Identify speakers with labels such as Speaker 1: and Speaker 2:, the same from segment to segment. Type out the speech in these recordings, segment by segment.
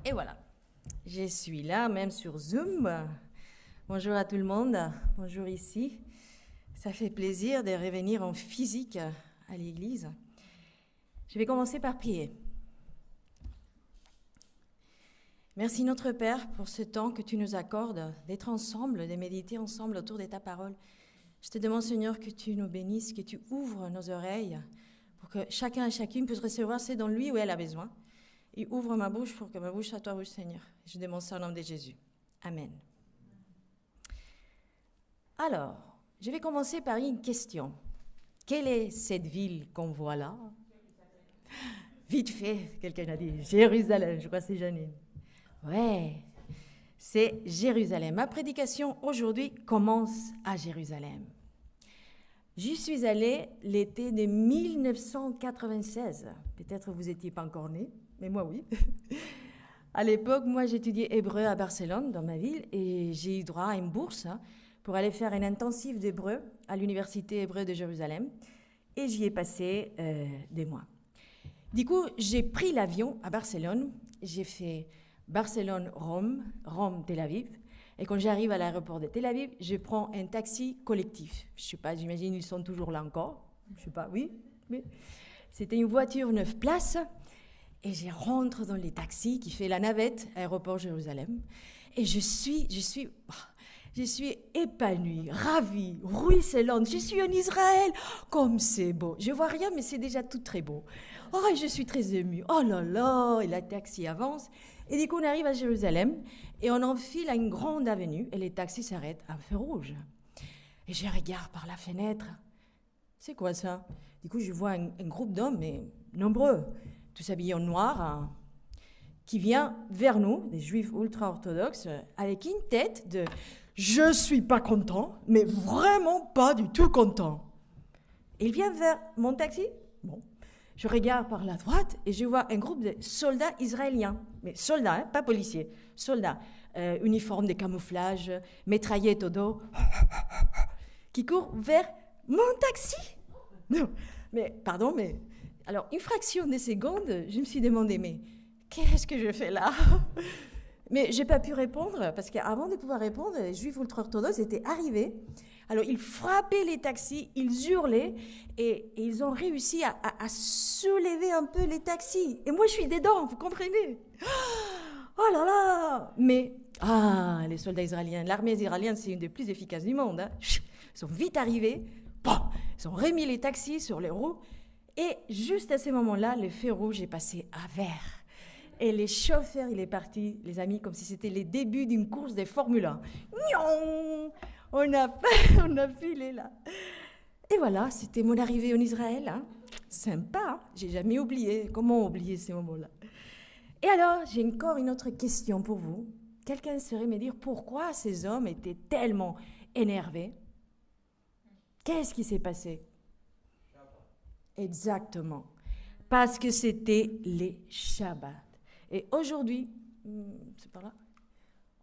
Speaker 1: Et voilà, je suis là, même sur Zoom. Bonjour à tout le monde, bonjour ici. Ça fait plaisir de revenir en physique à l'église. Je vais commencer par prier. Merci notre Père pour ce temps que tu nous accordes d'être ensemble, de méditer ensemble autour de ta parole. Je te demande, Seigneur, que tu nous bénisses, que tu ouvres nos oreilles pour que chacun et chacune puisse recevoir ce dont lui ou elle a besoin. Et ouvre ma bouche pour que ma bouche soit toi, bouche, Seigneur. Je demande ça au nom de Jésus. Amen. Alors, je vais commencer par une question. Quelle est cette ville qu'on voit là? Vite fait, quelqu'un a dit Jérusalem, je crois que c'est Janine. Ouais, c'est Jérusalem. Ma prédication aujourd'hui commence à Jérusalem. J'y suis allée l'été de 1996. Peut-être vous n'étiez pas encore nés, mais moi oui. À l'époque, moi j'étudiais hébreu à Barcelone, dans ma ville, et j'ai eu droit à une bourse pour aller faire un intensif d'hébreu à l'université hébreu de Jérusalem. Et j'y ai passé des mois. Du coup, j'ai pris l'avion à Barcelone. J'ai fait Barcelone-Rome, Rome-Tel Aviv. Et quand j'arrive à l'aéroport de Tel Aviv, je prends un taxi collectif. Je ne sais pas, j'imagine ils sont toujours là encore. Je ne sais pas, oui. C'était une voiture 9 places. Et je rentre dans les taxis qui fait la navette aéroport Jérusalem. Et je suis épanouie, ravie, ruisselante. Je suis en Israël. Comme c'est beau. Je vois rien, mais c'est déjà tout très beau. Oh, je suis très émue. Oh là là, et la taxi avance. Et du coup, on arrive à Jérusalem et on enfile à une grande avenue et les taxis s'arrêtent à un feu rouge. Et je regarde par la fenêtre. C'est quoi ça? Du coup, je vois un groupe d'hommes, mais nombreux, tous habillés en noir, qui vient vers nous, des juifs ultra-orthodoxes, avec une tête de « je suis pas content, mais vraiment pas du tout content ». Il vient vers mon taxi. Bon. Je regarde par la droite et je vois un groupe de soldats israéliens. Mais soldats, hein, pas policiers. Soldats, uniformes de camouflage, mitraillettes au dos, qui courent vers mon taxi. Non, mais pardon, mais... Alors, une fraction de seconde, je me suis demandé, mais qu'est-ce que je fais là? Mais je n'ai pas pu répondre, parce qu'avant de pouvoir répondre, les juifs ultra-orthodoxes étaient arrivés. Alors, ils frappaient les taxis, ils hurlaient, et ils ont réussi à soulever un peu les taxis. Et moi, je suis dedans, vous comprenez? Oh là là! Mais, les soldats israéliens, l'armée israélienne, c'est une des plus efficaces du monde. Hein. Ils sont vite arrivés, ils ont remis les taxis sur les roues, et juste à ce moment-là, le feu rouge est passé à vert. Et les chauffeurs, il est parti, les amis, comme si c'était les débuts d'une course de Formule 1. On a filé là. Et voilà, c'était mon arrivée en Israël. Hein. Sympa, hein. J'ai jamais oublié. Comment oublier ces moments-là? Et alors, j'ai encore une autre question pour vous. Quelqu'un saurait me dire pourquoi ces hommes étaient tellement énervés? Qu'est-ce qui s'est passé? Exactement. Parce que c'était les Shabbats. Et aujourd'hui, c'est par là,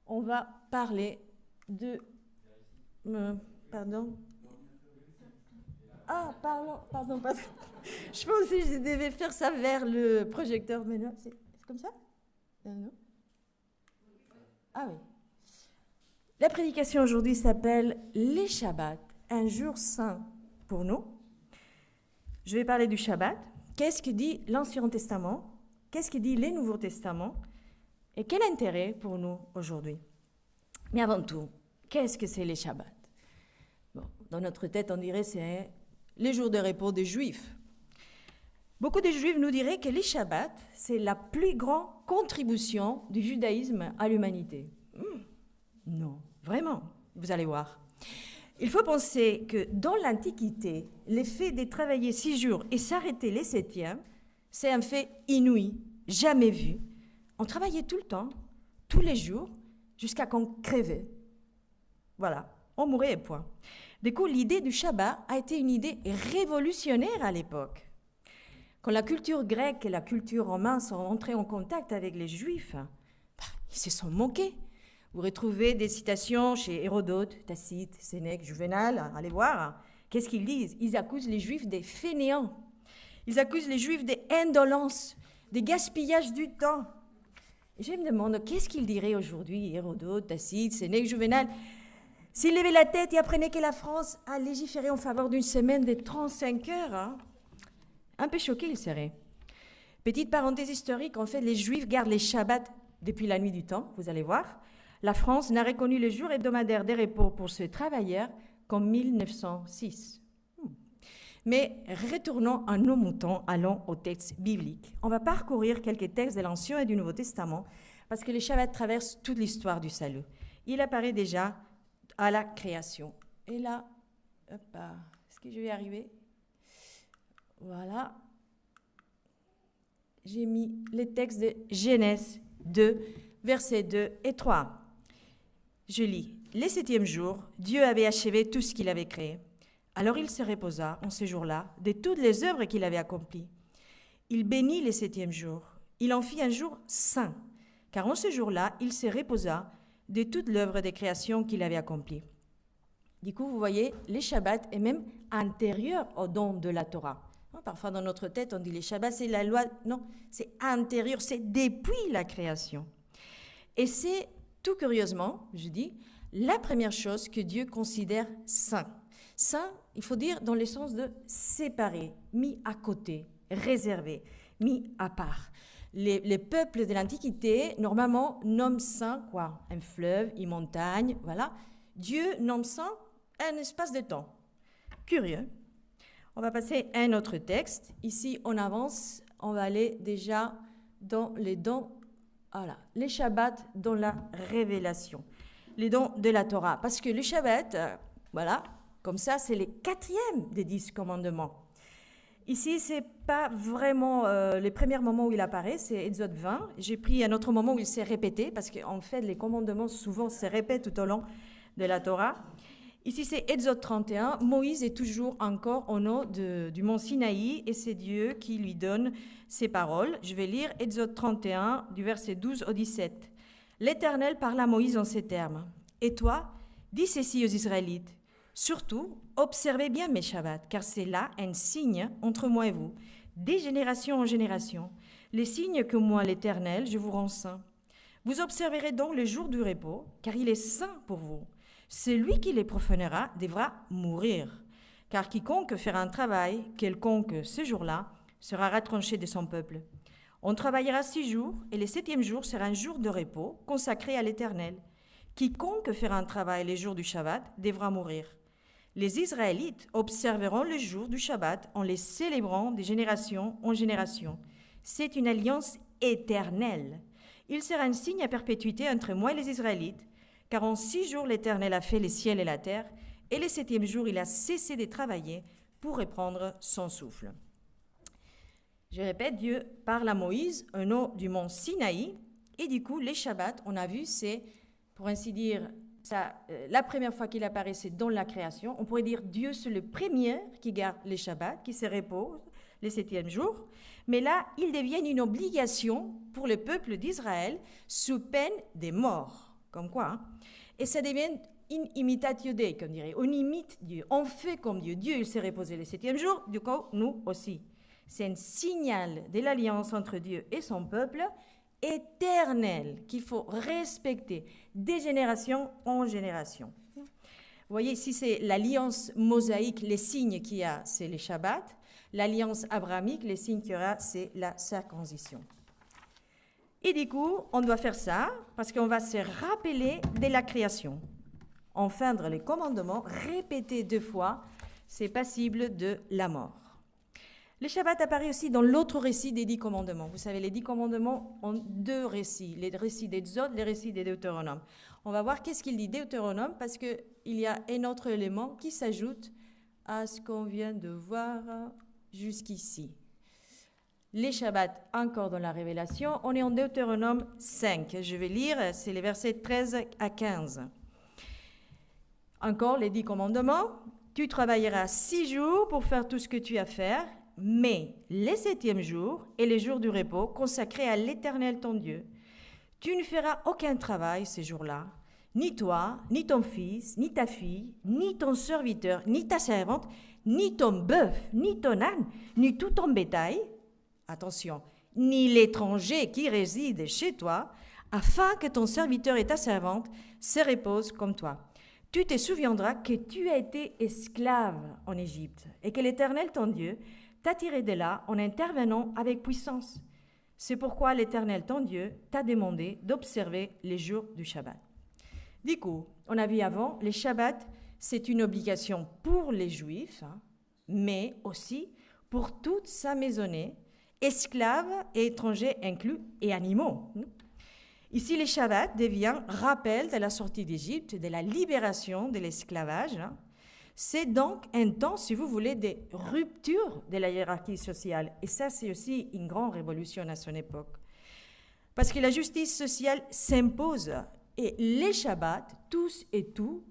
Speaker 1: on va parler de... pardon. Pardon. Je pensais que je devais faire ça vers le projecteur, mais non, c'est comme ça? Non. Ah oui. La prédication aujourd'hui s'appelle « Les Shabbats, un jour saint pour nous ». Je vais parler du Shabbat. Qu'est-ce que dit l'Ancien Testament? Qu'est-ce que dit le Nouveau Testament? Et quel intérêt pour nous aujourd'hui? Mais avant tout, qu'est-ce que c'est les Shabbats? Bon, dans notre tête, on dirait que c'est les jours de repos des Juifs. Beaucoup de Juifs nous diraient que les Shabbats, c'est la plus grande contribution du judaïsme à l'humanité. Non, vraiment, vous allez voir. Il faut penser que dans l'Antiquité, le fait de travailler 6 jours et s'arrêter les 7e, c'est un fait inouï, jamais vu. On travaillait tout le temps, tous les jours, jusqu'à qu'on crevait. Voilà, on mourait et point. Du coup, l'idée du Shabbat a été une idée révolutionnaire à l'époque. Quand la culture grecque et la culture romaine sont entrées en contact avec les Juifs, ils se sont moqués. Vous retrouvez des citations chez Hérodote, Tacite, Sénèque, Juvénal, allez voir. Qu'est-ce qu'ils disent? Ils accusent les Juifs des fainéants. Ils accusent les Juifs d'indolence, de gaspillage du temps. Je me demande, qu'est-ce qu'il dirait aujourd'hui, Hérodote, Tacite, Sénèque, Juvénal, s'il levait la tête et apprenait que la France a légiféré en faveur d'une semaine de 35 heures, hein? Un peu choqué, il serait. Petite parenthèse historique, en fait, les Juifs gardent les Shabbats depuis la nuit du temps, vous allez voir. La France n'a reconnu le jour hebdomadaire de repos pour ce travailleur qu'en 1906. Mais retournons à nos moutons, allons au texte biblique. On va parcourir quelques textes de l'Ancien et du Nouveau Testament parce que les Shabbats traversent toute l'histoire du salut. Il apparaît déjà à la création. Et là, est-ce que je vais y arriver? Voilà. J'ai mis les textes de Genèse 2, versets 2 et 3. Je lis. Le 7e jour, Dieu avait achevé tout ce qu'il avait créé. Alors il se reposa en ce jour-là de toutes les œuvres qu'il avait accomplies. Il bénit le 7e jour. Il en fit un jour saint, car en ce jour-là, il se reposa de toute l'œuvre de création qu'il avait accomplie. Du coup, vous voyez, les Shabbats est même antérieur au don de la Torah. Parfois, dans notre tête, on dit les Shabbats, c'est la loi. Non, c'est antérieur, c'est depuis la création. Et c'est, tout curieusement, je dis, la première chose que Dieu considère saint. Saint, il faut dire dans le sens de séparé, mis à côté, réservé, mis à part. Les peuples de l'Antiquité, normalement, nomment saint quoi? Un fleuve, une montagne, voilà. Dieu nomme saint un espace de temps. Curieux. On va passer à un autre texte. Ici, on avance. On va aller déjà dans les dons, voilà, les Shabbats dans la révélation, les dons de la Torah. Parce que le Shabbat, voilà, comme ça, c'est le 4e des 10 commandements. Ici, ce n'est pas vraiment les premiers moments où il apparaît, c'est Exode 20. J'ai pris un autre moment où il s'est répété, parce qu'en fait, les commandements souvent se répètent tout au long de la Torah. Ici, c'est Exode 31. Moïse est toujours encore au nom du mont Sinaï et c'est Dieu qui lui donne ces paroles. Je vais lire Exode 31 du verset 12 au 17. L'Éternel parla à Moïse en ces termes. « Et toi, dis ceci aux Israélites. Surtout, observez bien mes Shabbats, car c'est là un signe entre moi et vous, des générations en génération. Les signes que moi, l'Éternel, je vous rends saints. Vous observerez donc le jour du repos, car il est saint pour vous. Celui qui les profanera devra mourir, car quiconque fera un travail quelconque ce jour-là sera retranché de son peuple. On travaillera 6 jours, et le 7e jour sera un jour de repos consacré à l'Éternel. Quiconque fera un travail les jours du Shabbat devra mourir. Les Israélites observeront le jour du Shabbat en les célébrant de génération en génération. C'est une alliance éternelle. Il sera un signe à perpétuité entre moi et les Israélites, car en 6 jours l'Éternel a fait les ciels et la terre, et le 7e jour il a cessé de travailler pour reprendre son souffle. Je répète, Dieu parle à Moïse au nom du mont Sinaï, et du coup les Shabbats, on a vu, c'est, pour ainsi dire, ça, la première fois qu'il apparaît, c'est dans la création. On pourrait dire Dieu, c'est le premier qui garde les Shabbats, qui se repose le 7e jour. Mais là, ils deviennent une obligation pour le peuple d'Israël sous peine de mort. Comme quoi, hein? Et ça devient in imitatio Dei, comme dirait. On imite Dieu, on fait comme Dieu. Dieu, il s'est reposé le 7e jour, du coup, nous aussi. C'est un signal de l'alliance entre Dieu et son peuple éternel qu'il faut respecter de génération en génération. Vous voyez, ici, c'est l'alliance mosaïque, les signes qu'il y a, c'est les Shabbats. L'alliance abrahamique, les signes qu'il y aura, c'est la circoncision. Et du coup, on doit faire ça parce qu'on va se rappeler de la création. Enfreindre les commandements, répéter 2 fois, c'est passible de la mort. Le Shabbat apparaît aussi dans l'autre récit des 10 commandements. Vous savez, les 10 commandements ont 2 récits, les récits d'Exode, les récits des Deutéronome. On va voir qu'est-ce qu'il dit Deutéronome parce qu'il y a un autre élément qui s'ajoute à ce qu'on vient de voir jusqu'ici. Les Shabbats, encore dans la Révélation, on est en Deutéronome 5. Je vais lire, c'est les versets 13 à 15. Encore les 10 commandements. Tu travailleras 6 jours pour faire tout ce que tu as à faire, mais le 7e jour est le jour du repos consacré à l'Éternel ton Dieu. Tu ne feras aucun travail ce jour-là, ni toi, ni ton fils, ni ta fille, ni ton serviteur, ni ta servante, ni ton bœuf, ni ton âne, ni tout ton bétail. Attention, ni l'étranger qui réside chez toi, afin que ton serviteur et ta servante se reposent comme toi. Tu te souviendras que tu as été esclave en Égypte et que l'Éternel, ton Dieu, t'a tiré de là en intervenant avec puissance. C'est pourquoi l'Éternel, ton Dieu, t'a demandé d'observer les jours du Shabbat. Du coup, on a vu avant, les Shabbats, c'est une obligation pour les Juifs, mais aussi pour toute sa maisonnée, esclaves et étrangers inclus, et animaux. Ici, les Shabbats deviennent rappel de la sortie d'Égypte, de la libération de l'esclavage. C'est donc un temps, si vous voulez, de rupture de la hiérarchie sociale. Et ça, c'est aussi une grande révolution à son époque. Parce que la justice sociale s'impose. Et les Shabbats, tous et tout,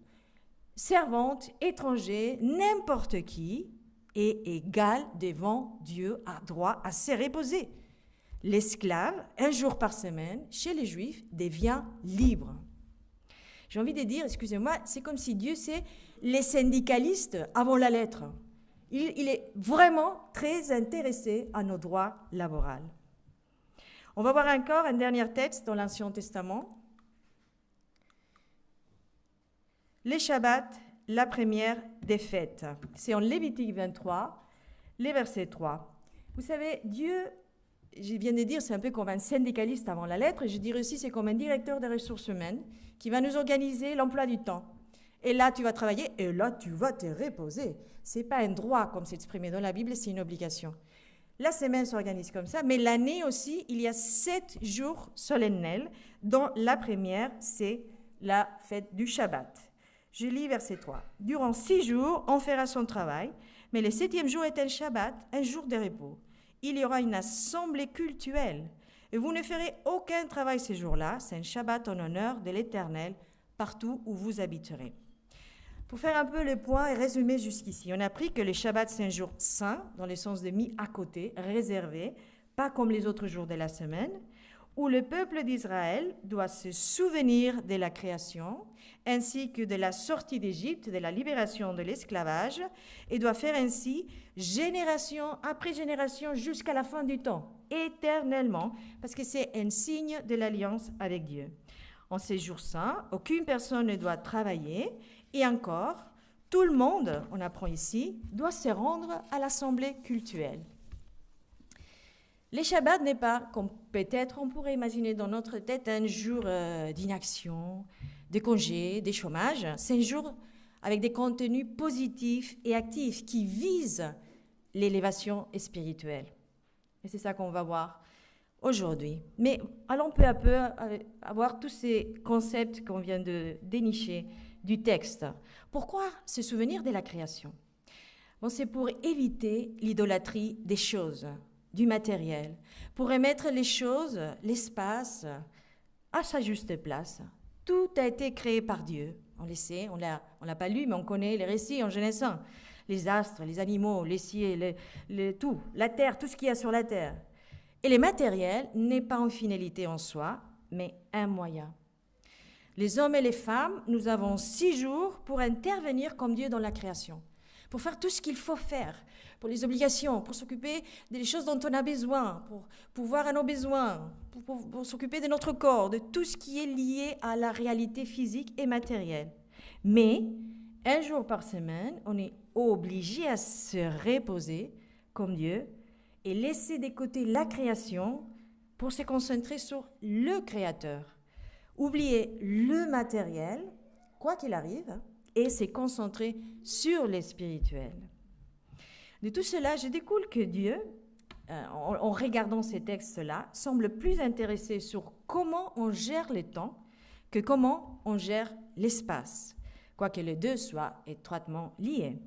Speaker 1: servantes, étrangers, n'importe qui, est égal devant Dieu, a droit à se reposer. L'esclave, un jour par semaine, chez les Juifs, devient libre. J'ai envie de dire, excusez-moi, c'est comme si Dieu, c'est les syndicalistes avant la lettre. Il est vraiment très intéressé à nos droits laboraux. On va voir encore un dernier texte dans l'Ancien Testament. Les Shabbats, la première des fêtes. C'est en Lévitique 23, les versets 3. Vous savez, Dieu, je viens de dire, c'est un peu comme un syndicaliste avant la lettre, et je dirais aussi c'est comme un directeur des ressources humaines qui va nous organiser l'emploi du temps. Et là, tu vas travailler, et là, tu vas te reposer. Ce n'est pas un droit, comme c'est exprimé dans la Bible, c'est une obligation. La semaine s'organise comme ça, mais l'année aussi, il y a 7 jours solennels, dont la première, c'est la fête du Shabbat. Je lis verset 3. « Durant 6 jours, on fera son travail, mais le 7e jour est un Shabbat, un jour de repos. Il y aura une assemblée cultuelle, et vous ne ferez aucun travail ces jours-là. C'est un Shabbat en honneur de l'Éternel, partout où vous habiterez. » Pour faire un peu le point et résumer jusqu'ici, on a appris que le Shabbat, c'est un jour saint, dans le sens de mis à côté, réservé, pas comme les autres jours de la semaine, où le peuple d'Israël doit se souvenir de la création, ainsi que de la sortie d'Égypte, de la libération de l'esclavage, et doit faire ainsi génération après génération jusqu'à la fin du temps, éternellement, parce que c'est un signe de l'alliance avec Dieu. En ces jours saints, aucune personne ne doit travailler, et encore, tout le monde, on apprend ici, doit se rendre à l'assemblée cultuelle. Les Shabbats n'est pas, comme peut-être on pourrait imaginer dans notre tête, un jour d'inaction, de congé, de chômage. C'est un jour avec des contenus positifs et actifs qui visent l'élévation spirituelle. Et c'est ça qu'on va voir aujourd'hui. Mais allons peu à peu avoir tous ces concepts qu'on vient de dénicher du texte. Pourquoi se souvenir de la création? Bon, c'est pour éviter l'idolâtrie des choses, du matériel, pour remettre les choses, l'espace, à sa juste place. Tout a été créé par Dieu. On le sait, on l'a pas lu, mais on connaît les récits en Genèse 1. Les astres, les animaux, les cieux, tout, la terre, tout ce qu'il y a sur la terre. Et le matériel n'est pas une finalité en soi, mais un moyen. Les hommes et les femmes, nous avons 6 jours pour intervenir comme Dieu dans la création, pour faire tout ce qu'il faut faire, pour les obligations, pour s'occuper des choses dont on a besoin, pour pouvoir à nos besoins, pour s'occuper de notre corps, de tout ce qui est lié à la réalité physique et matérielle. Mais, un jour par semaine, on est obligé à se reposer comme Dieu et laisser de côté la création pour se concentrer sur le Créateur. Oublier le matériel, quoi qu'il arrive, et se concentrer sur le spirituel. De tout cela, je découle que Dieu, en regardant ces textes-là, semble plus intéressé sur comment on gère le temps que comment on gère l'espace, quoique les deux soient étroitement liés.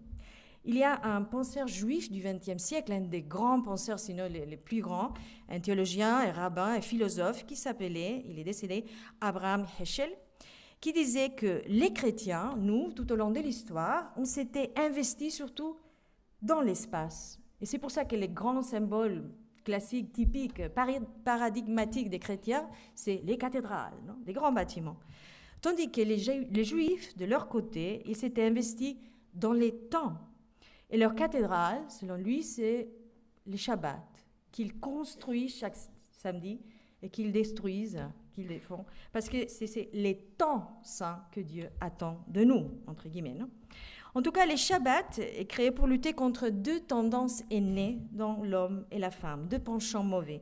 Speaker 1: Il y a un penseur juif du XXe siècle, un des grands penseurs, sinon les plus grands, un théologien, un rabbin, un philosophe qui s'appelait, il est décédé, Abraham Heschel, qui disait que les chrétiens, nous, tout au long de l'histoire, on s'était investis surtout dans l'espace. Et c'est pour ça que les grands symboles classiques, typiques, paradigmatiques des chrétiens, c'est les cathédrales, non, les grands bâtiments. Tandis que les juifs, de leur côté, ils s'étaient investis dans les temps. Et leur cathédrale, selon lui, c'est les Shabbats, qu'ils construisent chaque samedi et qu'ils détruisent, qu'ils les font, parce que c'est les temps saints que Dieu attend de nous, entre guillemets. Non? En tout cas, les Shabbats est créé pour lutter contre deux tendances aînées dans l'homme et la femme, deux penchants mauvais.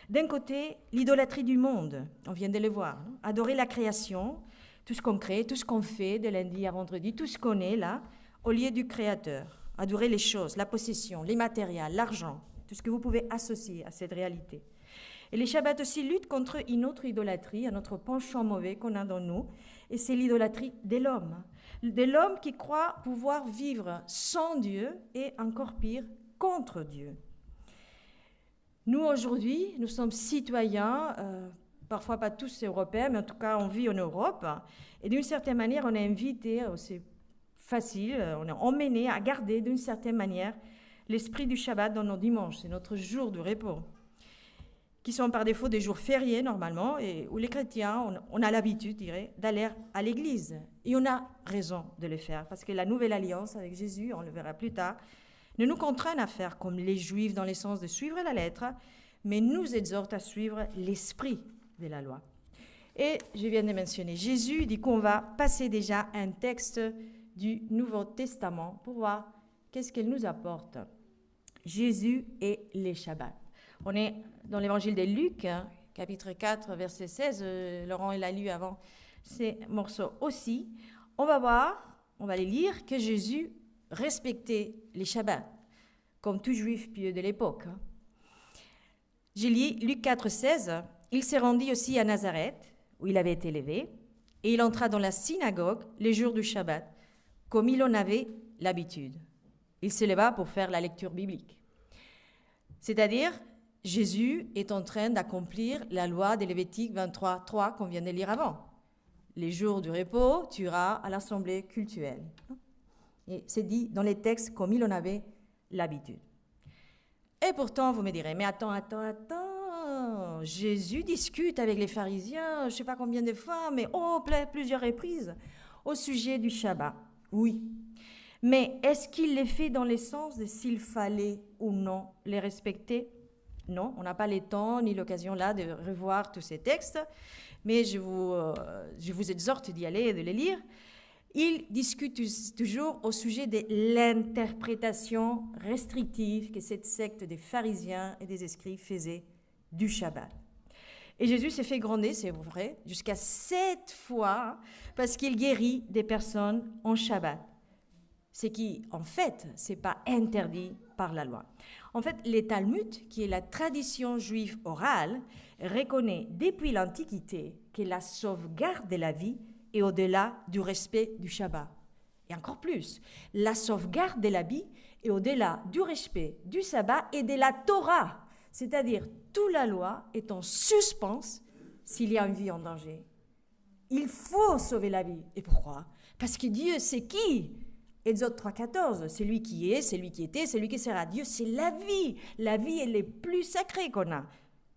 Speaker 1: D'un côté, l'idolâtrie du monde, on vient de le voir, non? Adorer la création, tout ce qu'on crée, tout ce qu'on fait de lundi à vendredi, tout ce qu'on est là, au lieu du Créateur. Adorer les choses, la possession, les matériels, l'argent, tout ce que vous pouvez associer à cette réalité. Et les Shabbats aussi luttent contre une autre idolâtrie, un autre penchant mauvais qu'on a dans nous, et c'est l'idolâtrie de l'homme qui croit pouvoir vivre sans Dieu et encore pire, contre Dieu. Nous, aujourd'hui, nous sommes citoyens, parfois pas tous européens, mais en tout cas, on vit en Europe, et d'une certaine manière, on est invité, c'est facile, on est emmené à garder d'une certaine manière l'esprit du Shabbat dans nos dimanches, c'est notre jour de repos, qui sont par défaut des jours fériés normalement, et où les chrétiens, on a l'habitude, je dirais, d'aller à l'église. Et on a raison de le faire, parce que la nouvelle alliance avec Jésus, on le verra plus tard, ne nous contraint à faire comme les Juifs dans le sens de suivre la lettre, mais nous exhorte à suivre l'esprit de la loi. Et je viens de mentionner, Jésus dit qu'on va passer déjà un texte du Nouveau Testament pour voir qu'est-ce qu'elle nous apporte. Jésus et les Shabbats. On est dans l'évangile de Luc, chapitre 4, verset 16. Laurent l'a lu avant ces morceaux aussi. On va voir, on va les lire, que Jésus respectait les Shabbats, comme tout juif pieux de l'époque. J'ai lu Luc 4, 16. Il s'est rendu aussi à Nazareth, où il avait été élevé, et il entra dans la synagogue les jours du Shabbat, comme il en avait l'habitude. Il se leva pour faire la lecture biblique. C'est-à-dire, Jésus est en train d'accomplir la loi de Lévitique 23, 3 qu'on vient de lire avant. Les jours du repos, tu iras à l'assemblée cultuelle. Et c'est dit dans les textes comme il en avait l'habitude. Et pourtant, vous me direz, mais attends, Jésus discute avec les pharisiens, je ne sais pas combien de fois, mais plusieurs reprises, au sujet du Shabbat. Oui. Mais est-ce qu'il les fait dans le sens de s'il fallait ou non les respecter? Non, on n'a pas le temps ni l'occasion là de revoir tous ces textes, mais je vous exhorte d'y aller et de les lire. Il discute toujours au sujet de l'interprétation restrictive que cette secte des pharisiens et des scribes faisait du Shabbat. Et Jésus s'est fait gronder, c'est vrai, jusqu'à 7 fois, parce qu'il guérit des personnes en Shabbat. Ce qui, en fait, ce n'est pas interdit par la loi. En fait, le Talmud, qui est la tradition juive orale, reconnaît depuis l'Antiquité que la sauvegarde de la vie est au-delà du respect du Shabbat. Et encore plus, la sauvegarde de la vie est au-delà du respect du sabbat et de la Torah. C'est-à-dire, toute la loi est en suspens s'il y a une vie en danger. Il faut sauver la vie. Et pourquoi? Parce que Dieu, c'est qui? Exode 3,14, c'est lui qui est, c'est lui qui était, c'est lui qui sera. Dieu, c'est la vie. La vie est le plus sacrée qu'on a.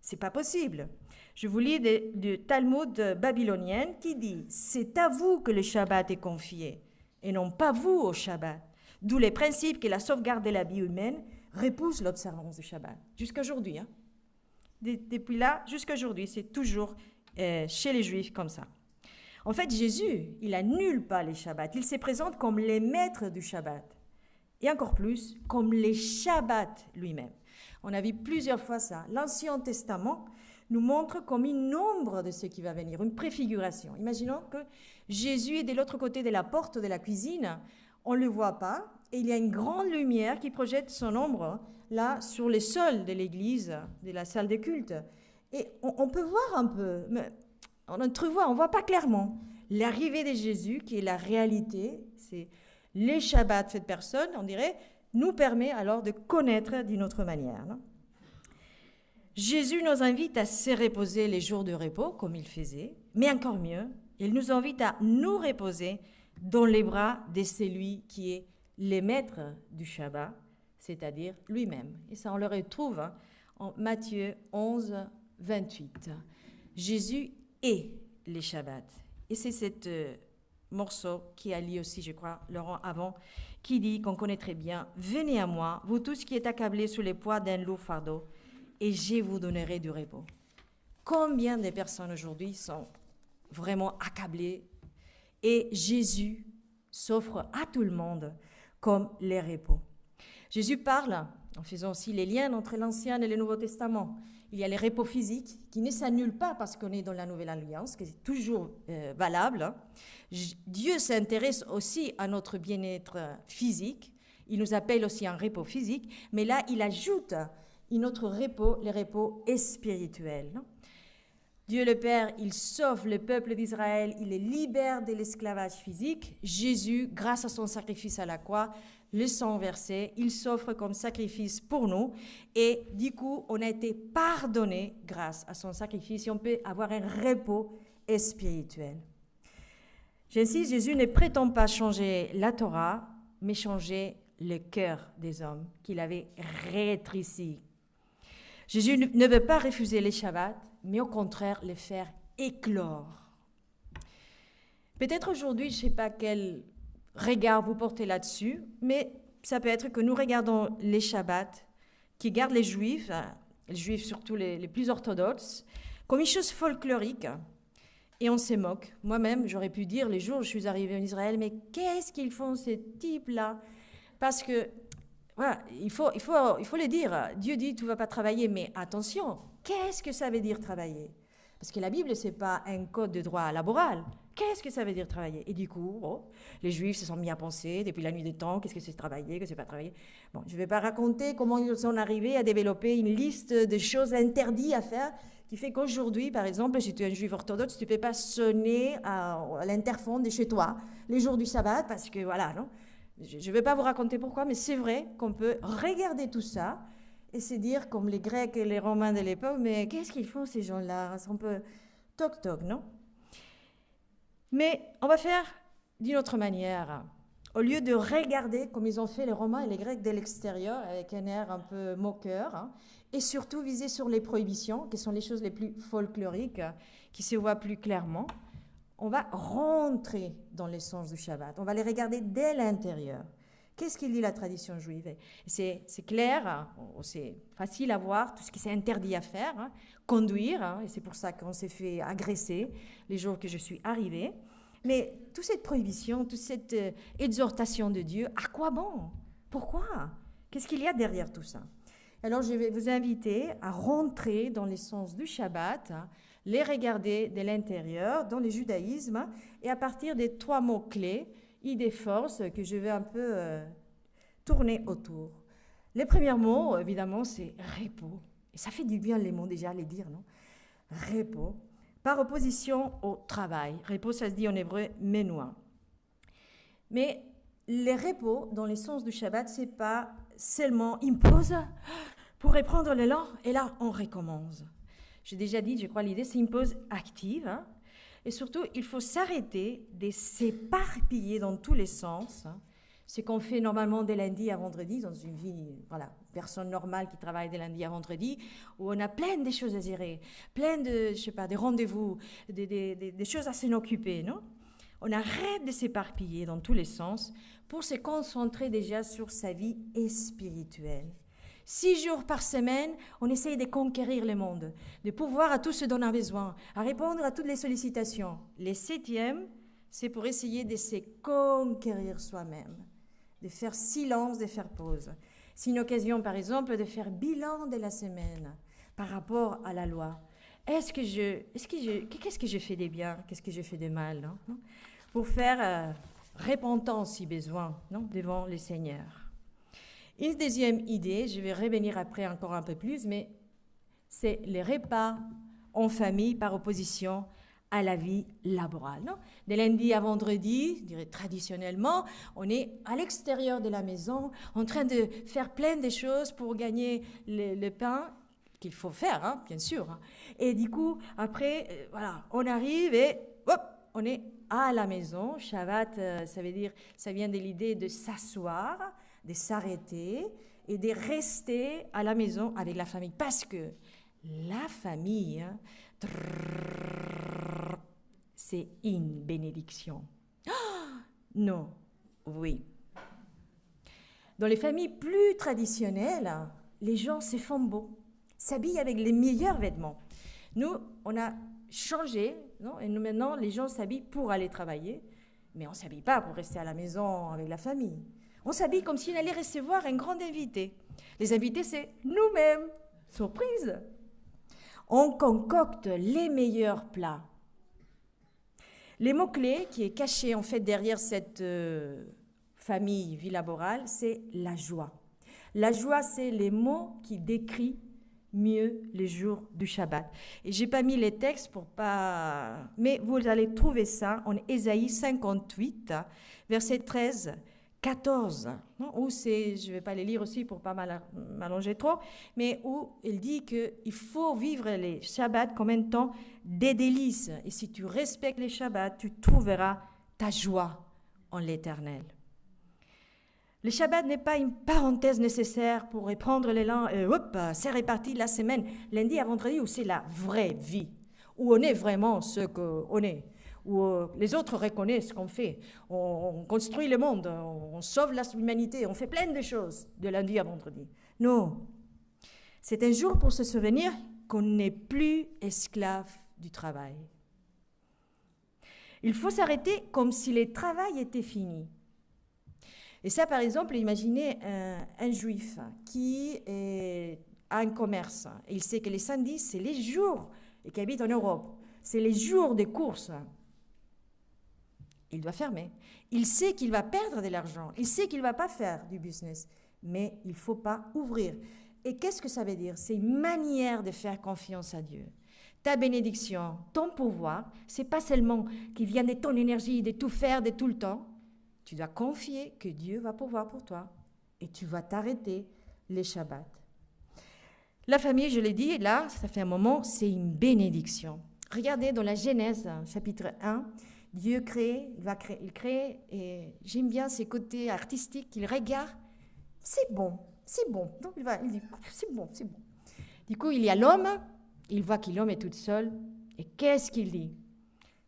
Speaker 1: C'est pas possible. Je vous lis du Talmud babylonien qui dit « C'est à vous que le Shabbat est confié, et non pas vous au Shabbat. » D'où les principes que la sauvegarde de la vie humaine repousse l'observance du Shabbat. Jusqu'à aujourd'hui. Hein. Depuis là, jusqu'à aujourd'hui, c'est toujours chez les Juifs comme ça. En fait, Jésus, il annule pas les Shabbats. Il se présente comme les maîtres du Shabbat. Et encore plus, comme les Shabbats lui-même. On a vu plusieurs fois ça. L'Ancien Testament nous montre comme une ombre de ce qui va venir, une préfiguration. Imaginons que Jésus est de l'autre côté de la porte de la cuisine. On ne le voit pas. Et il y a une grande lumière qui projette son ombre là sur les sols de l'église, de la salle de culte. Et on peut voir un peu, mais on entrevoit, on ne voit pas clairement. L'arrivée de Jésus, qui est la réalité, c'est les Shabbats de cette personne, on dirait, nous permet alors de connaître d'une autre manière. Non? Jésus nous invite à se reposer les jours de repos, comme il faisait, mais encore mieux, il nous invite à nous reposer dans les bras de celui qui est le maître du Shabbat, c'est-à-dire lui-même. Et ça, on le retrouve en Matthieu 11, 28. Jésus est les Shabbats. Et c'est cet morceau qui a lu aussi, je crois, Laurent avant, qui dit, qu'on connaît très bien, « Venez à moi, vous tous qui êtes accablés sous les poids d'un lourd fardeau, et je vous donnerai du repos. » Combien de personnes aujourd'hui sont vraiment accablées et Jésus s'offre à tout le monde comme les repos. Jésus parle, en faisant aussi les liens entre l'Ancien et le Nouveau Testament. Il y a les repos physiques qui ne s'annulent pas parce qu'on est dans la Nouvelle Alliance, qui est toujours valable. Dieu s'intéresse aussi à notre bien-être physique. Il nous appelle aussi un repos physique, mais là, il ajoute un autre repos, le repos spirituel. Dieu le Père, il sauve le peuple d'Israël, il les libère de l'esclavage physique. Jésus, grâce à son sacrifice à la croix, le sang versé, il s'offre comme sacrifice pour nous. Et du coup, on a été pardonné grâce à son sacrifice et on peut avoir un repos spirituel. J'insiste, Jésus ne prétend pas changer la Torah, mais changer le cœur des hommes qu'il avait rétréci. Jésus ne veut pas refuser les Shabbats, mais au contraire les faire éclore. Peut-être aujourd'hui, je ne sais pas quel regard vous portez là-dessus, mais ça peut être que nous regardons les Shabbats qui gardent les Juifs surtout les plus orthodoxes, comme une chose folklorique, et on se moque. Moi-même, j'aurais pu dire les jours où je suis arrivée en Israël, mais qu'est-ce qu'ils font ces types-là? Parce que, voilà, il faut le dire. Dieu dit, tu ne vas pas travailler, mais attention, qu'est-ce que ça veut dire travailler? Parce que la Bible, ce n'est pas un code de droit laboral. Qu'est-ce que ça veut dire travailler? Et du coup, les Juifs se sont mis à penser, depuis la nuit des temps, qu'est-ce que c'est travailler, qu'est-ce que c'est pas travailler? Bon, je ne vais pas raconter comment ils sont arrivés à développer une liste de choses interdites à faire, qui fait qu'aujourd'hui, par exemple, si tu es un Juif orthodoxe, tu ne peux pas sonner à l'interphone de chez toi les jours du sabbat, parce que voilà, non? Je ne vais pas vous raconter pourquoi, mais c'est vrai qu'on peut regarder tout ça et se dire, comme les Grecs et les Romains de l'époque, mais qu'est-ce qu'ils font ces gens-là? C'est un peu toc-toc, non? Mais on va faire d'une autre manière. Au lieu de regarder comme ils ont fait les Romains et les Grecs de l'extérieur, avec un air un peu moqueur, et surtout viser sur les prohibitions, qui sont les choses les plus folkloriques, qui se voient plus clairement, on va rentrer dans l'essence du Shabbat. On va les regarder dès l'intérieur. Qu'est-ce qu'il dit la tradition juive? C'est clair, c'est facile à voir, tout ce qui s'est interdit à faire, conduire, et c'est pour ça qu'on s'est fait agresser les jours que je suis arrivée. Mais toute cette prohibition, toute cette exhortation de Dieu, à quoi bon? Pourquoi? Qu'est-ce qu'il y a derrière tout ça? Alors je vais vous inviter à rentrer dans l'essence du Shabbat, les regarder de l'intérieur, dans le judaïsme, et à partir des 3 mots-clés, idées force, que je vais un peu tourner autour. Le premier mot, évidemment, c'est repos. Et ça fait du bien les mots déjà, les dire, non? Repos, par opposition au travail. Repos, ça se dit en hébreu, menouah. Mais les repos, dans le sens du Shabbat, c'est pas seulement une pause pour reprendre l'élan, et là, on recommence. J'ai déjà dit, je crois, l'idée, c'est une pause active. Et surtout, il faut s'arrêter de s'éparpiller dans tous les sens. Ce qu'on fait normalement de lundi à vendredi, dans une vie, voilà, personne normale qui travaille de lundi à vendredi, où on a plein de choses à gérer, plein de, je sais pas, des rendez-vous, des choses à s'en occuper, non? On arrête de s'éparpiller dans tous les sens pour se concentrer déjà sur sa vie spirituelle. 6 jours par semaine, on essaye de conquérir le monde, de pouvoir à tout ce dont on a besoin, à répondre à toutes les sollicitations. Les 7e, c'est pour essayer de se conquérir soi-même, de faire silence, de faire pause. C'est une occasion, par exemple, de faire bilan de la semaine par rapport à la loi. Qu'est-ce que je fais de bien, qu'est-ce que je fais de mal, non? Pour faire repentance si besoin, non, devant le Seigneur. Une deuxième idée, je vais revenir après encore un peu plus, mais c'est les repas en famille par opposition à la vie laborale. Non? De lundi à vendredi, je dirais traditionnellement, on est à l'extérieur de la maison, en train de faire plein de choses pour gagner le pain qu'il faut faire, bien sûr. Et du coup, après, voilà, on arrive et hop, on est à la maison. Shabbat, ça vient de l'idée de s'asseoir, de s'arrêter et de rester à la maison avec la famille. Parce que la famille, c'est une bénédiction. Non, oui. Dans les familles plus traditionnelles, les gens se font beaux, s'habillent avec les meilleurs vêtements. Nous, on a changé, non? Et nous, maintenant, les gens s'habillent pour aller travailler, mais on ne s'habille pas pour rester à la maison avec la famille. On s'habille comme si on allait recevoir un grand invité. Les invités, c'est nous-mêmes. Surprise! On concocte les meilleurs plats. Les mots-clés qui est caché en fait derrière cette famille villaborale, c'est la joie. La joie, c'est les mots qui décrivent mieux les jours du Shabbat. Et j'ai pas mis les textes pour pas... Mais vous allez trouver ça en Ésaïe 58, verset 13, 14, non, où c'est, je ne vais pas les lire aussi pour pas m'allonger trop, mais où il dit qu'il faut vivre les Shabbats comme un temps des délices. Et si tu respectes les Shabbats, tu trouveras ta joie en l'Éternel. Le Shabbat n'est pas une parenthèse nécessaire pour reprendre l'élan et hop, c'est reparti la semaine, lundi à vendredi, où c'est la vraie vie, où on est vraiment ce qu'on est, où les autres reconnaissent ce qu'on fait. On construit le monde, on sauve l'humanité, on fait plein de choses de lundi à vendredi. Non, c'est un jour pour se souvenir qu'on n'est plus esclave du travail. Il faut s'arrêter comme si le travail était fini. Et ça, par exemple, imaginez un juif qui a un commerce. Et il sait que les samedis, c'est les jours, et qui habite en Europe, c'est les jours des courses. Il doit fermer. Il sait qu'il va perdre de l'argent. Il sait qu'il ne va pas faire du business. Mais il ne faut pas ouvrir. Et qu'est-ce que ça veut dire? C'est une manière de faire confiance à Dieu. Ta bénédiction, ton pouvoir, ce n'est pas seulement qui vient de ton énergie, de tout faire, de tout le temps. Tu dois confier que Dieu va pouvoir pour toi et tu vas t'arrêter les Shabbats. La famille, je l'ai dit, là, ça fait un moment, c'est une bénédiction. Regardez dans la Genèse, chapitre 1, Dieu crée, il crée, et j'aime bien ses côtés artistiques qu'il regarde. C'est bon, c'est bon. Donc il dit, c'est bon, c'est bon. Du coup, il y a l'homme, il voit que l'homme est tout seul, et qu'est-ce qu'il dit?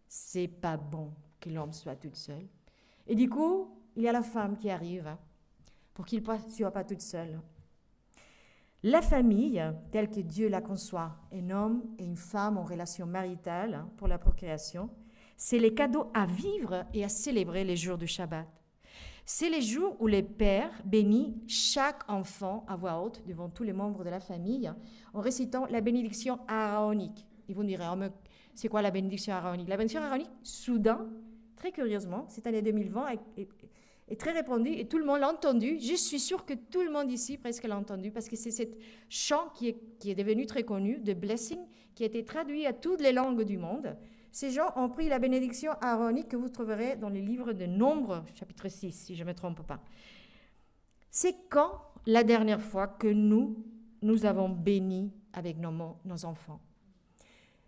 Speaker 1: C'est pas bon que l'homme soit tout seul. Et du coup, il y a la femme qui arrive pour qu'il ne soit pas toute seule. La famille, telle que Dieu la conçoit, un homme et une femme en relation maritale pour la procréation, c'est les cadeaux à vivre et à célébrer les jours du Shabbat. C'est les jours où les pères bénissent chaque enfant à voix haute devant tous les membres de la famille en récitant la bénédiction aaronique. Et vous me direz, oh, mais c'est quoi la bénédiction aaronique? La bénédiction aaronique, soudain, très curieusement, cette année 2020 est très répandue et tout le monde l'a entendu. Je suis sûre que tout le monde ici presque l'a entendu parce que c'est ce chant qui est devenu très connu, de Blessing, qui a été traduit à toutes les langues du monde. Ces gens ont pris la bénédiction aaronique que vous trouverez dans les livres de Nombre, chapitre 6, si je ne me trompe pas. C'est quand la dernière fois que nous avons béni avec nos enfants,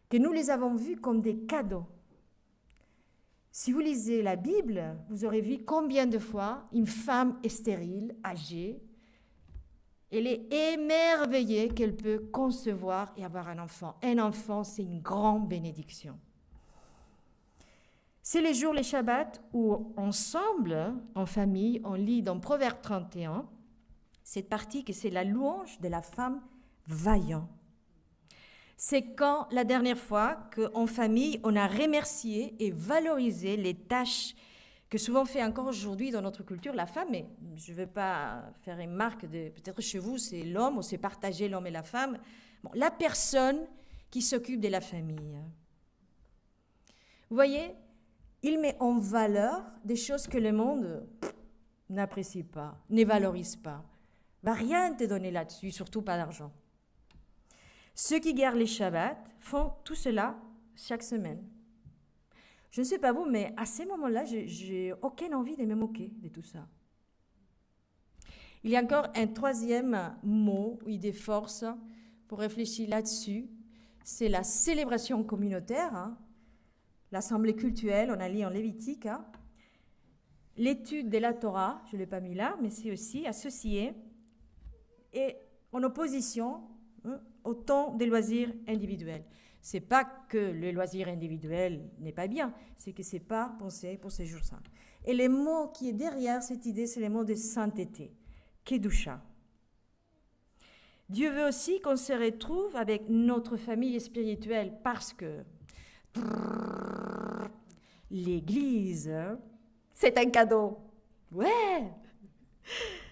Speaker 1: que nous les avons vus comme des cadeaux. Si vous lisez la Bible, vous aurez vu combien de fois une femme est stérile, âgée, elle est émerveillée qu'elle peut concevoir et avoir un enfant. Un enfant, c'est une grande bénédiction. C'est les jours, les Shabbats, où ensemble, en famille, on lit dans Proverbe 31, cette partie que c'est la louange de la femme vaillante. C'est quand la dernière fois qu'en famille, on a remercié et valorisé les tâches que souvent fait encore aujourd'hui dans notre culture la femme. Mais je ne veux pas faire une marque de... Peut-être chez vous, c'est l'homme, ou c'est partagé l'homme et la femme. Bon, la personne qui s'occupe de la famille. Vous voyez, il met en valeur des choses que le monde n'apprécie pas, ne valorise pas. Va rien te donner là-dessus, surtout pas d'argent. Ceux qui gardent les Shabbats font tout cela chaque semaine. Je ne sais pas vous, mais à ces moments-là, j'ai aucune envie de me moquer de tout ça. Il y a encore un troisième mot ou idée force pour réfléchir là-dessus. C'est la célébration communautaire, hein. L'assemblée cultuelle, on a lu en Lévitique. Hein. L'étude de la Torah, je ne l'ai pas mis là, mais c'est aussi associé et en opposition au temps des loisirs individuels. Ce n'est pas que le loisir individuel n'est pas bien, c'est que ce n'est pas pensé pour ces jours saints. Et le mot qui est derrière cette idée, c'est le mot de sainteté, Kedusha. Dieu veut aussi qu'on se retrouve avec notre famille spirituelle parce que l'Église, c'est un cadeau. Ouais,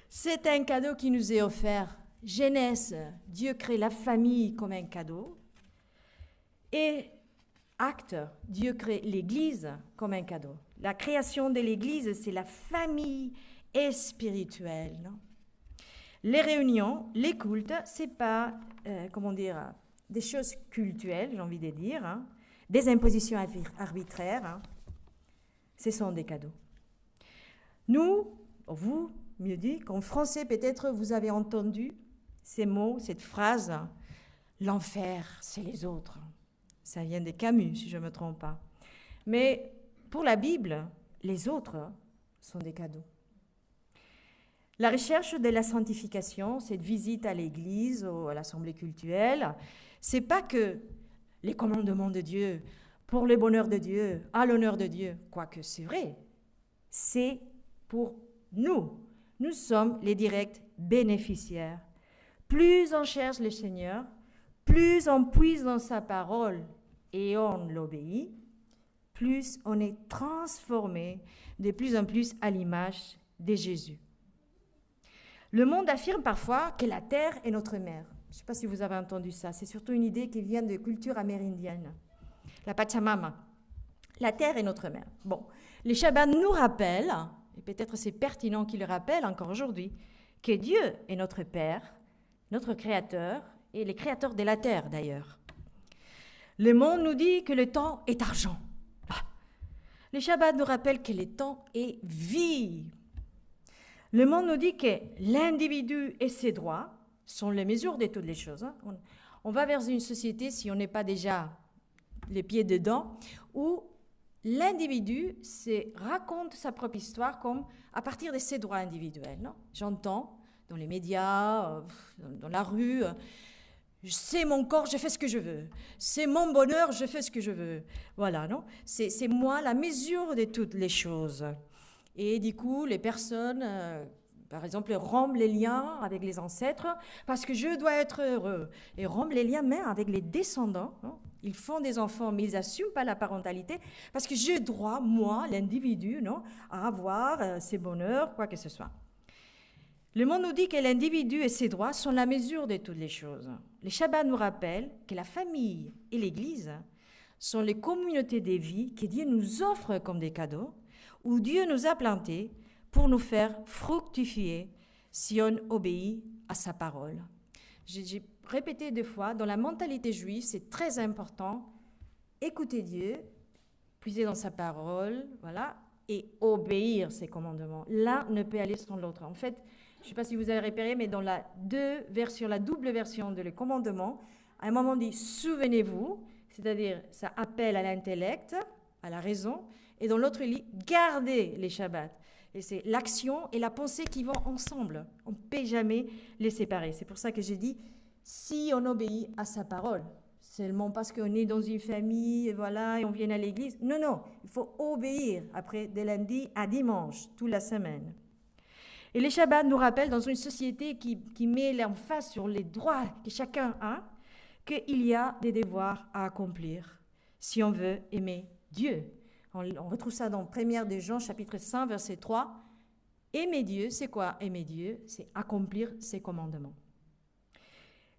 Speaker 1: c'est un cadeau qui nous est offert. Genèse, Dieu crée la famille comme un cadeau. Et Actes, Dieu crée l'Église comme un cadeau. La création de l'Église, c'est la famille spirituelle. Non? Les réunions, les cultes, c'est pas, des choses cultuelles, j'ai envie de dire, hein, des impositions arbitraires. Hein. Ce sont des cadeaux. Nous, vous, mieux dit, qu'en français, peut-être vous avez entendu ces mots, cette phrase, l'enfer, c'est les autres. Ça vient de Camus, si je ne me trompe pas. Mais pour la Bible, les autres sont des cadeaux. La recherche de la sanctification, cette visite à l'église ou à l'assemblée cultuelle, c'est pas que les commandements de Dieu, pour le bonheur de Dieu, à l'honneur de Dieu, quoique c'est vrai, c'est pour nous. Nous sommes les directs bénéficiaires. Plus on cherche le Seigneur, plus on puise dans sa parole et on l'obéit, plus on est transformé de plus en plus à l'image de Jésus. Le monde affirme parfois que la terre est notre mère. Je ne sais pas si vous avez entendu ça. C'est surtout une idée qui vient de culture amérindienne. La Pachamama. La terre est notre mère. Bon, les Shabbats nous rappellent, et peut-être c'est pertinent qu'ils le rappellent encore aujourd'hui, que Dieu est notre Père, notre Créateur, et le Créateur de la terre d'ailleurs. Le monde nous dit que le temps est argent. Ah. Les Shabbats nous rappellent que le temps est vie. Le monde nous dit que l'individu et ses droits sont les mesures de toutes les choses. Hein. On va vers une société, si on n'est pas déjà les pieds dedans, où l'individu raconte sa propre histoire comme à partir de ses droits individuels. Non? J'entends dans les médias, dans la rue, c'est mon corps, je fais ce que je veux. C'est mon bonheur, je fais ce que je veux. Voilà, non? C'est moi la mesure de toutes les choses. Et du coup, les personnes, par exemple, rompent les liens avec les ancêtres parce que je dois être heureux. Et rompent les liens même avec les descendants. Non? Ils font des enfants, mais ils n'assument pas la parentalité parce que j'ai droit, moi, l'individu, non, à avoir ses bonheurs, quoi que ce soit. Le monde nous dit que l'individu et ses droits sont la mesure de toutes les choses. Les Shabbats nous rappellent que la famille et l'Église sont les communautés de vie que Dieu nous offre comme des cadeaux, où Dieu nous a plantés pour nous faire fructifier si on obéit à sa parole. J'ai répété 2 fois, dans la mentalité juive, c'est très important, écouter Dieu, puiser dans sa parole, voilà, et obéir ses commandements. L'un ne peut aller sans l'autre. En fait, je ne sais pas si vous avez repéré, mais dans la double version de les commandements, à un moment on dit « souvenez-vous », c'est-à-dire ça appelle à l'intellect, à la raison, et dans l'autre il dit « gardez les Shabbats ». Et c'est l'action et la pensée qui vont ensemble. On ne peut jamais les séparer. C'est pour ça que j'ai dit « si on obéit à sa parole ». Seulement parce qu'on est dans une famille, voilà, et on vient à l'église. Non, non, il faut obéir après de lundi à dimanche, toute la semaine. Et les Shabbats nous rappellent, dans une société qui met l'emphase sur les droits que chacun a, qu'il y a des devoirs à accomplir si on veut aimer Dieu. On retrouve ça dans 1 de Jean, chapitre 5, verset 3. Aimer Dieu, c'est quoi aimer Dieu? C'est accomplir ses commandements.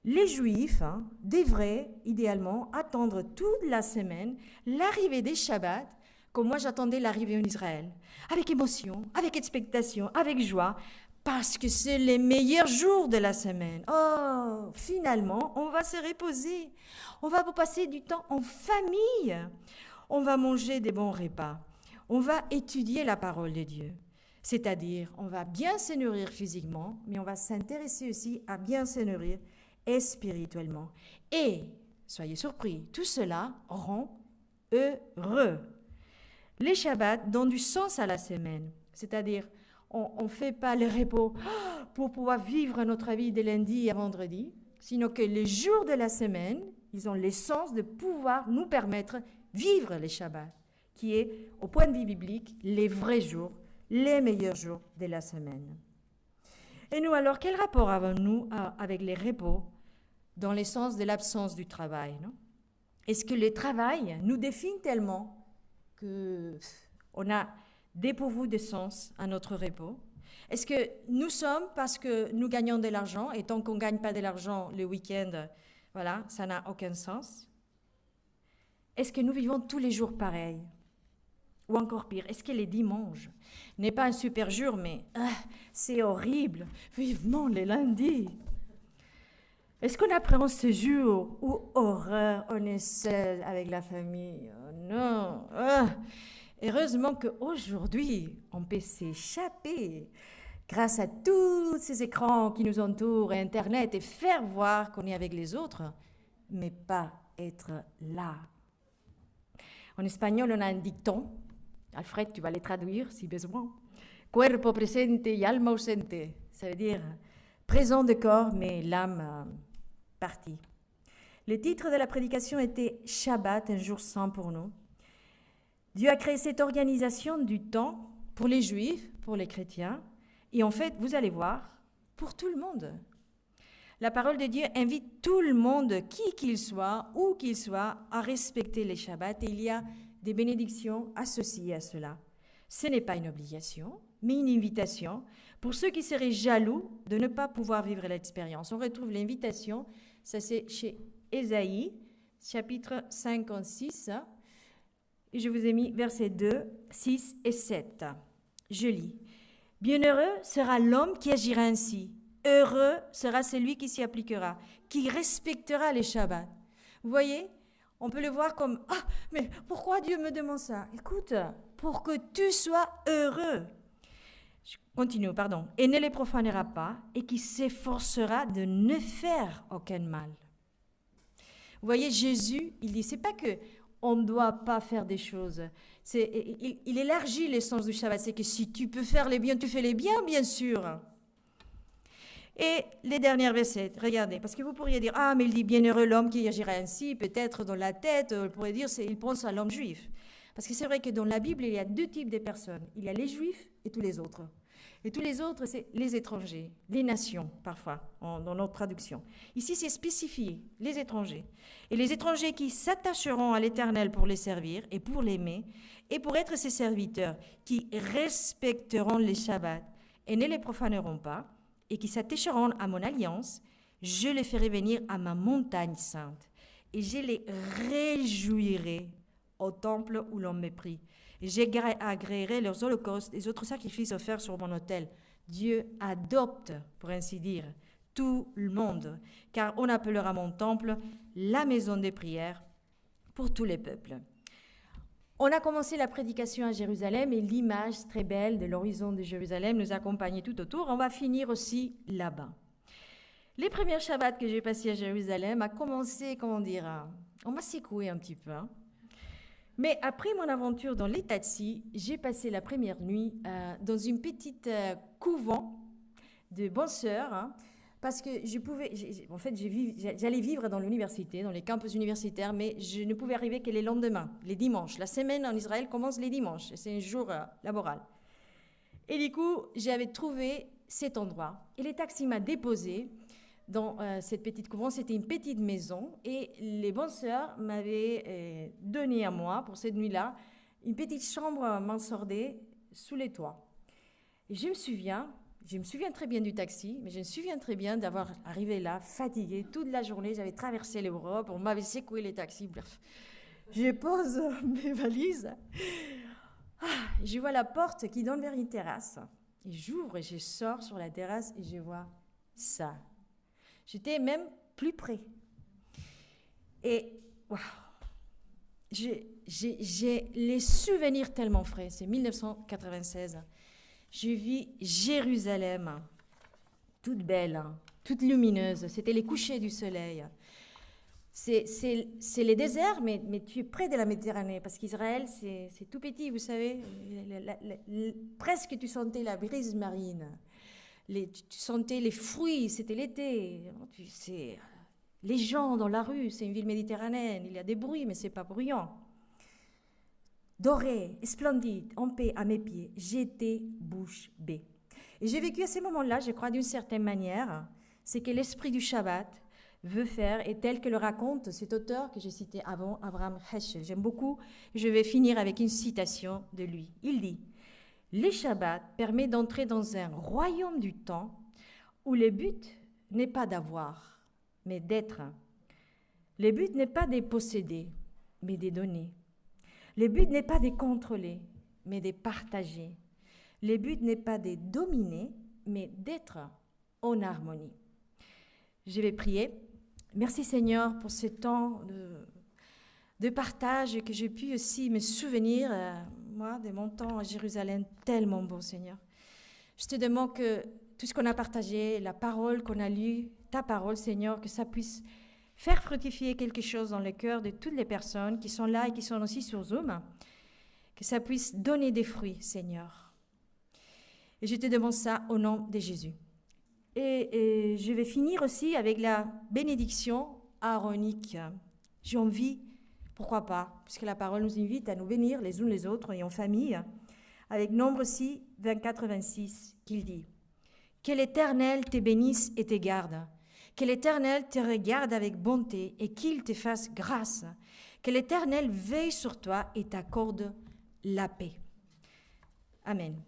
Speaker 1: Les Juifs devraient idéalement attendre toute la semaine l'arrivée des Shabbats, comme moi j'attendais l'arrivée en Israël, avec émotion, avec expectation, avec joie, parce que c'est les meilleurs jours de la semaine. Oh, finalement, on va se reposer, on va passer du temps en famille, on va manger des bons repas, on va étudier la parole de Dieu. C'est-à-dire, on va bien se nourrir physiquement, mais on va s'intéresser aussi à bien se nourrir et spirituellement. Et, soyez surpris, tout cela rend heureux. Les Shabbats donnent du sens à la semaine, c'est-à-dire on ne fait pas le repos pour pouvoir vivre notre vie de lundi à vendredi, sinon que les jours de la semaine, ils ont l'essence de pouvoir nous permettre de vivre les Shabbats, qui est, au point de vue biblique, les vrais jours, les meilleurs jours de la semaine. Et nous alors, quel rapport avons-nous avec les repos dans le sens de l'absence du travail, non? Est-ce que le travail nous définit tellement qu'on a dépourvu de sens à notre repos? Est-ce que nous sommes parce que nous gagnons de l'argent, et tant qu'on ne gagne pas de l'argent le week-end, voilà, ça n'a aucun sens? Est-ce que nous vivons tous les jours pareil? Ou encore pire, est-ce que les dimanches n'est pas un super jour, mais c'est horrible, vivement les lundis? Est-ce qu'on appréhende ce jour où horreur, on est seul avec la famille? Oh non! Heureusement qu'aujourd'hui, on peut s'échapper grâce à tous ces écrans qui nous entourent et Internet et faire voir qu'on est avec les autres, mais pas être là. En espagnol, on a un dicton. Alfred, tu vas les traduire si besoin. Cuerpo presente y alma ausente. Ça veut dire présent de corps, mais l'âme partie. Le titre de la prédication était Shabbat, un jour saint pour nous. Dieu a créé cette organisation du temps pour les Juifs, pour les chrétiens, et en fait, vous allez voir, pour tout le monde. La parole de Dieu invite tout le monde, qui qu'il soit, où qu'il soit, à respecter les Shabbats, et il y a des bénédictions associées à cela. Ce n'est pas une obligation, mais une invitation pour ceux qui seraient jaloux de ne pas pouvoir vivre l'expérience. On retrouve l'invitation, ça c'est chez Ésaïe, chapitre 56, et je vous ai mis versets 2, 6 et 7. Je lis. « Bienheureux sera l'homme qui agira ainsi. Heureux sera celui qui s'y appliquera, qui respectera les Shabbats. » Vous voyez, on peut le voir comme « Ah, mais pourquoi Dieu me demande ça ?» Écoute, pour que tu sois heureux. Je continue, pardon. « Et ne les profanera pas, et qui s'efforcera de ne faire aucun mal. » Vous voyez, Jésus, il dit, c'est pas que on ne doit pas faire des choses. Il élargit l'essence du Shabbat. C'est que si tu peux faire les biens, tu fais les biens, bien sûr. Et les derniers versets, regardez, parce que vous pourriez dire, ah, mais il dit bienheureux l'homme qui agira ainsi, peut-être dans la tête, on pourrait dire, il pense à l'homme juif. Parce que c'est vrai que dans la Bible, il y a deux types de personnes. Il y a les juifs et tous les autres. Et tous les autres, c'est les étrangers, les nations, parfois, dans notre traduction. Ici, c'est spécifié, les étrangers. Et les étrangers qui s'attacheront à l'Éternel pour les servir et pour l'aimer, et pour être ses serviteurs, qui respecteront les Shabbats et ne les profaneront pas, et qui s'attacheront à mon alliance, je les ferai venir à ma montagne sainte, et je les réjouirai au temple où l'on me prie. Et j'agréerai leurs holocaustes et autres sacrifices offerts sur mon autel. Dieu adopte, pour ainsi dire, tout le monde, car on appellera mon temple la maison des prières pour tous les peuples. On a commencé la prédication à Jérusalem et l'image très belle de l'horizon de Jérusalem nous accompagnait tout autour. On va finir aussi là-bas. Les premiers Shabbats que j'ai passés à Jérusalem a commencé, comment dire, on m'a secoué un petit peu. Mais après mon aventure dans les taxis, j'ai passé la première nuit dans une petite couvent de bonnes sœurs, parce que j'allais vivre dans l'université, dans les campus universitaires, mais je ne pouvais arriver que les lendemains, les dimanches. La semaine en Israël commence les dimanches, c'est un jour laboral. Et du coup, j'avais trouvé cet endroit. Et les taxis m'ont déposé dans cette petite couvent. C'était une petite maison et les bonnes sœurs m'avaient donné à moi, pour cette nuit-là, une petite chambre mansardée sous les toits. Et je me souviens très bien du taxi, mais je me souviens très bien d'avoir arrivé là, fatiguée, toute la journée. J'avais traversé l'Europe, on m'avait secoué les taxis, bref. Je pose mes valises. Je vois la porte qui donne vers une terrasse. Et j'ouvre et je sors sur la terrasse et je vois ça. J'étais même plus près. Et waouh, j'ai les souvenirs tellement frais. C'est 1996. Je vis Jérusalem, toute belle, toute lumineuse. C'était les couchers du soleil. C'est les déserts, mais tu es près de la Méditerranée, parce qu'Israël, c'est tout petit, vous savez. Presque tu sentais la brise marine. Tu sentais les fruits, c'était l'été. Les gens dans la rue, c'est une ville méditerranéenne. Il y a des bruits, mais ce n'est pas bruyant. Doré, splendide, en paix à mes pieds, j'étais bouche bée. Et j'ai vécu à ces moments-là, je crois, d'une certaine manière, c'est que l'esprit du Shabbat veut faire, et tel que le raconte cet auteur que j'ai cité avant, Abraham Heschel. J'aime beaucoup, je vais finir avec une citation de lui. Il dit « Les Shabbats permettent d'entrer dans un royaume du temps où le but n'est pas d'avoir, mais d'être. Le but n'est pas de posséder, mais de donner. Le but n'est pas de contrôler, mais de partager. Le but n'est pas de dominer, mais d'être en harmonie. » Je vais prier. Merci Seigneur pour ce temps de partage, que j'ai pu aussi me souvenir, moi, de mon temps à Jérusalem, tellement beau Seigneur. Je te demande que tout ce qu'on a partagé, la parole qu'on a lue, ta parole Seigneur, que ça puisse faire fructifier quelque chose dans le cœur de toutes les personnes qui sont là et qui sont aussi sur Zoom, que ça puisse donner des fruits Seigneur. Et je te demande ça au nom de Jésus. Et je vais finir aussi avec la bénédiction aaronique. J'ai envie, pourquoi pas, puisque la parole nous invite à nous bénir les uns les autres et en famille, avec Nombre 6, 24-26, qu'il dit « Que l'Éternel te bénisse et te garde, que l'Éternel te regarde avec bonté et qu'il te fasse grâce, que l'Éternel veille sur toi et t'accorde la paix. » Amen.